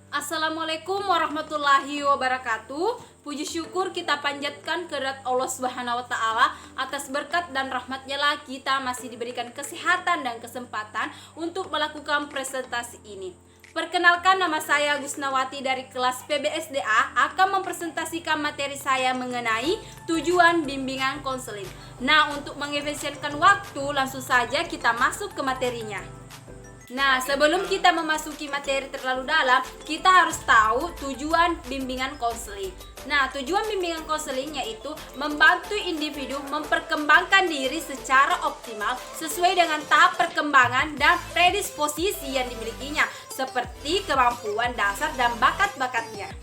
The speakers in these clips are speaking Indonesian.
Assalamualaikum warahmatullahi wabarakatuh. Puji syukur kita panjatkan kehadirat Allah Subhanahu wa taala atas berkat dan rahmatnya lah kita masih diberikan kesehatan dan kesempatan untuk melakukan presentasi ini. Perkenalkan, nama saya Gusnawati dari kelas PBSDA akan mempresentasikan materi saya mengenai tujuan bimbingan konseling. Nah, untuk mengefisienkan waktu, langsung saja kita masuk ke materinya. Nah, sebelum kita memasuki materi terlalu dalam, kita harus tahu tujuan bimbingan konseling. Nah, tujuan bimbingan konseling yaitu membantu individu memperkembangkan diri secara optimal sesuai dengan tahap perkembangan dan predisposisi yang dimilikinya, seperti kemampuan dasar dan bakat-bakatnya.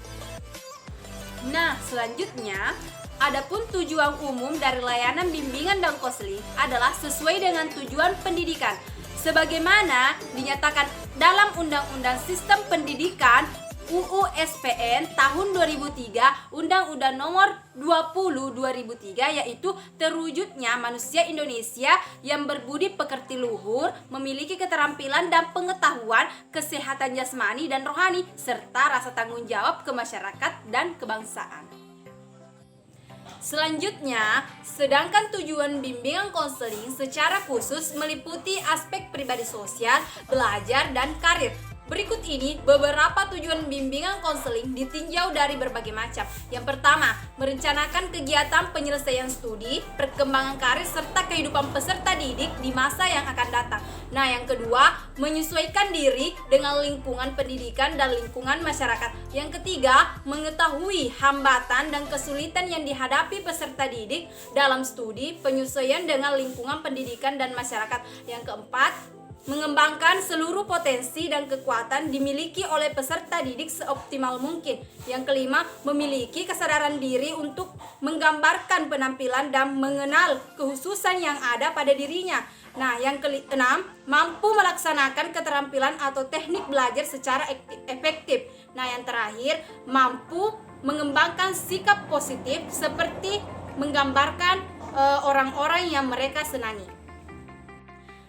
Nah, selanjutnya, adapun tujuan umum dari layanan bimbingan dan konseling adalah sesuai dengan tujuan pendidikan sebagaimana dinyatakan dalam Undang-Undang Sistem Pendidikan UU SPN tahun 2003, Undang-Undang Nomor 20 2003, yaitu terwujudnya manusia Indonesia yang berbudi pekerti luhur, memiliki keterampilan dan pengetahuan, kesehatan jasmani dan rohani, serta rasa tanggung jawab ke masyarakat dan kebangsaan. Selanjutnya, sedangkan tujuan bimbingan konseling secara khusus meliputi aspek pribadi sosial, belajar, dan karir. Berikut ini beberapa tujuan bimbingan konseling ditinjau dari berbagai macam. Yang pertama, merencanakan kegiatan penyelesaian studi, perkembangan karir, serta kehidupan peserta didik di masa yang akan datang. Nah, yang kedua, menyesuaikan diri dengan lingkungan pendidikan dan lingkungan masyarakat. Yang ketiga, mengetahui hambatan dan kesulitan yang dihadapi peserta didik dalam studi, penyesuaian dengan lingkungan pendidikan dan masyarakat. Yang keempat, mengembangkan seluruh potensi dan kekuatan dimiliki oleh peserta didik seoptimal mungkin. Yang kelima, memiliki kesadaran diri untuk menggambarkan penampilan dan mengenal kekhususan yang ada pada dirinya. Nah, yang keenam, mampu melaksanakan keterampilan atau teknik belajar secara efektif. Nah, yang terakhir, mampu mengembangkan sikap positif seperti menggambarkan orang-orang yang mereka senangi.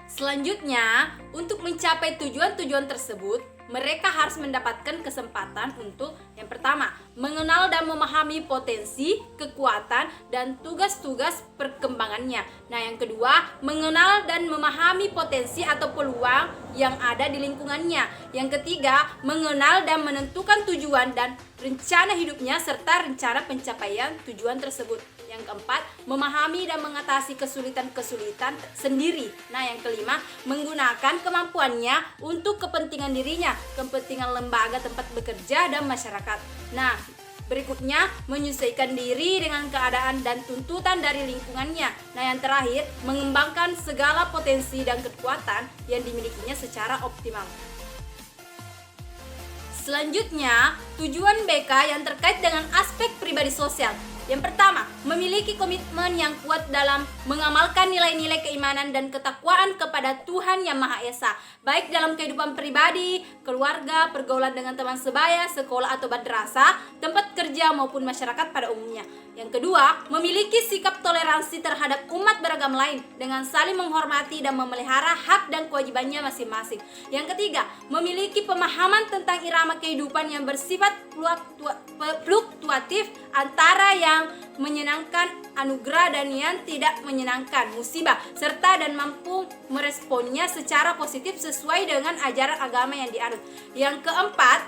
Selanjutnya, untuk mencapai tujuan-tujuan tersebut, mereka harus mendapatkan kesempatan untuk yang pertama, mengenal dan memahami potensi, kekuatan, dan tugas-tugas perkembangannya. Nah, yang kedua, mengenal dan memahami potensi atau peluang yang ada di lingkungannya. Yang ketiga, mengenal dan menentukan tujuan dan rencana hidupnya serta rencana pencapaian tujuan tersebut. Yang keempat, memahami dan mengatasi kesulitan-kesulitan sendiri. Nah, yang kelima, menggunakan kemampuannya untuk kepentingan dirinya, kepentingan lembaga tempat bekerja dan masyarakat. Nah, berikutnya, menyesuaikan diri dengan keadaan dan tuntutan dari lingkungannya. Nah, yang terakhir, mengembangkan segala potensi dan kekuatan yang dimilikinya secara optimal. Selanjutnya, tujuan BK yang terkait dengan aspek pribadi sosial. Yang pertama, memiliki komitmen yang kuat dalam mengamalkan nilai-nilai keimanan dan ketakwaan kepada Tuhan Yang Maha Esa, baik dalam kehidupan pribadi, keluarga, pergaulan dengan teman sebaya, sekolah atau madrasah, tempat kerja maupun masyarakat pada umumnya. Yang kedua, memiliki sikap toleransi terhadap umat beragam lain dengan saling menghormati dan memelihara hak dan kewajibannya masing-masing. Yang ketiga, memiliki pemahaman tentang irama kehidupan yang bersifat fluktuatif antara yang menyenangkan anugerah dan yang tidak menyenangkan musibah, serta dan mampu meresponnya secara positif sesuai dengan ajaran agama yang dianut. Yang keempat,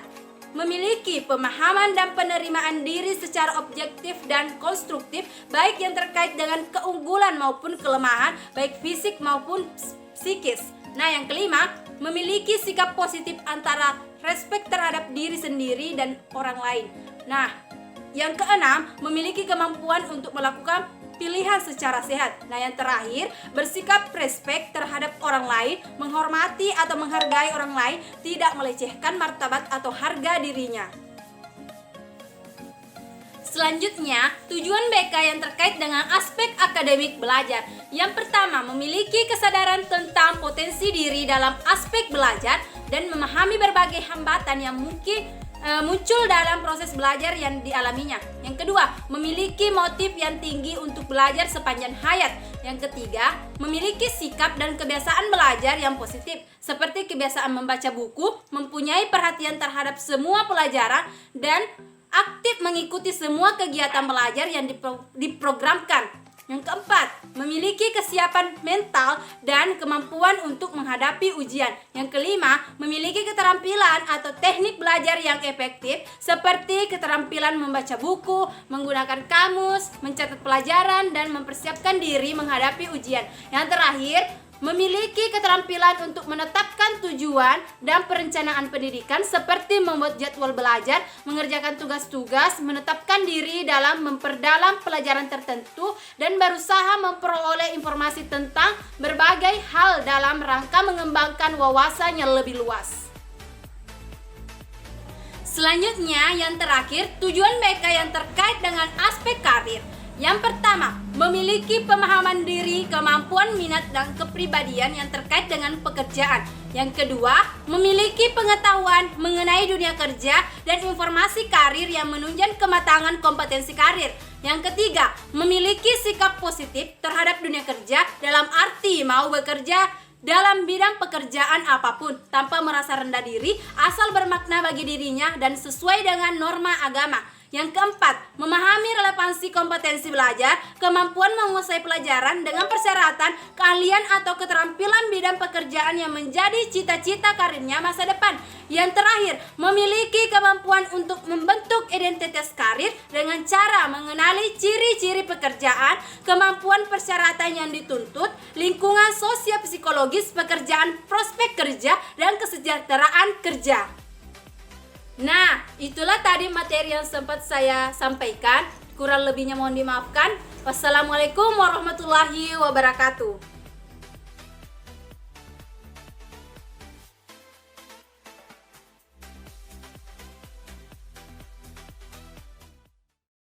memiliki pemahaman dan penerimaan diri secara objektif dan konstruktif, baik yang terkait dengan keunggulan maupun kelemahan, baik fisik maupun psikis. Nah, yang kelima, memiliki sikap positif antara respek terhadap diri sendiri dan orang lain. Nah, yang keenam, memiliki kemampuan untuk melakukan pilihan secara sehat. Nah, yang terakhir, bersikap respek terhadap orang lain, menghormati atau menghargai orang lain, tidak melecehkan martabat atau harga dirinya. Selanjutnya, tujuan BK yang terkait dengan aspek akademik belajar. Yang pertama, memiliki kesadaran tentang potensi diri dalam aspek belajar dan memahami berbagai hambatan yang mungkin muncul dalam proses belajar yang dialaminya. Yang kedua, memiliki motif yang tinggi untuk belajar sepanjang hayat. Yang ketiga, memiliki sikap dan kebiasaan belajar yang positif, seperti kebiasaan membaca buku, mempunyai perhatian terhadap semua pelajaran, dan aktif mengikuti semua kegiatan belajar yang diprogramkan. Yang keempat, memiliki kesiapan mental dan kemampuan untuk menghadapi ujian. Yang kelima, memiliki keterampilan atau teknik belajar yang efektif seperti keterampilan membaca buku, menggunakan kamus, mencatat pelajaran, dan mempersiapkan diri menghadapi ujian. Yang terakhir, memiliki keterampilan untuk menetapkan tujuan dan perencanaan pendidikan seperti membuat jadwal belajar, mengerjakan tugas-tugas, menetapkan diri dalam memperdalam pelajaran tertentu, dan berusaha memperoleh informasi tentang berbagai hal dalam rangka mengembangkan wawasan yang lebih luas. Selanjutnya, yang terakhir, tujuan BK yang terkait dengan aspek karir. Yang pertama, memiliki pemahaman diri, kemampuan, minat, dan kepribadian yang terkait dengan pekerjaan. Yang kedua, memiliki pengetahuan mengenai dunia kerja dan informasi karir yang menunjang kematangan kompetensi karir. Yang ketiga, memiliki sikap positif terhadap dunia kerja dalam arti mau bekerja dalam bidang pekerjaan apapun tanpa merasa rendah diri, asal bermakna bagi dirinya dan sesuai dengan norma agama. Yang keempat, memahami relevansi kompetensi belajar, kemampuan menguasai pelajaran dengan persyaratan, keahlian atau keterampilan bidang pekerjaan yang menjadi cita-cita karirnya masa depan. Yang terakhir, memiliki kemampuan untuk membentuk identitas karir dengan cara mengenali ciri-ciri pekerjaan, kemampuan persyaratan yang dituntut, lingkungan sosio-psikologis pekerjaan, prospek kerja, dan kesejahteraan kerja. Nah, itulah tadi materi yang sempat saya sampaikan. Kurang lebihnya mohon dimaafkan. Wassalamualaikum warahmatullahi wabarakatuh.